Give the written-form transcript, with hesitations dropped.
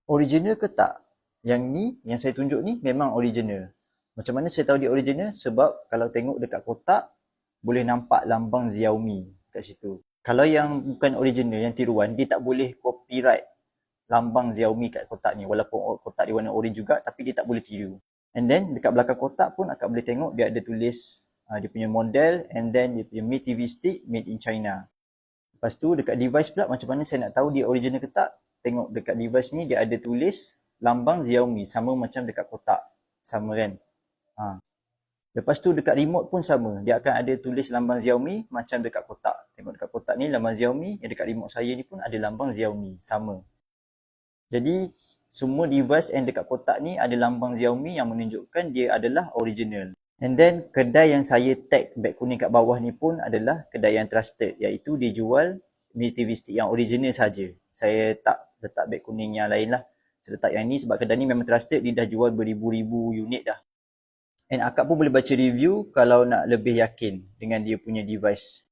Original ke tak? Yang ni, yang saya tunjuk ni memang original. Macam mana saya tahu dia original? Sebab kalau tengok dekat kotak, boleh nampak lambang Xiaomi kat situ. Kalau yang bukan original, yang tiruan, dia tak boleh copyright lambang Xiaomi kat kotak ni. Walaupun kotak dia warna orange juga, tapi dia tak boleh tiru. And then, dekat belakang kotak pun akak boleh tengok dia ada tulis dia punya model, and then dia punya Mi TV stick made in China. Lepas tu dekat device pula, macam mana saya nak tahu dia original ke tak? Tengok dekat device ni dia ada tulis lambang Xiaomi, sama macam dekat kotak. Sama kan? Ha. Lepas tu dekat remote pun sama. Dia akan ada tulis lambang Xiaomi macam dekat kotak. Tengok dekat kotak ni lambang Xiaomi, yang dekat remote saya ni pun ada lambang Xiaomi. Sama. Jadi semua device yang dekat kotak ni ada lambang Xiaomi yang menunjukkan dia adalah original. And then kedai yang saya tag beg kuning kat bawah ni pun adalah kedai yang trusted, iaitu dia jual Mi TV stick yang original saja. Saya tak letak beg kuning yang lain lah. Saya letak yang ni sebab kedai ni memang trusted, dia dah jual beribu-ribu unit dah. And akak pun boleh baca review kalau nak lebih yakin dengan dia punya device.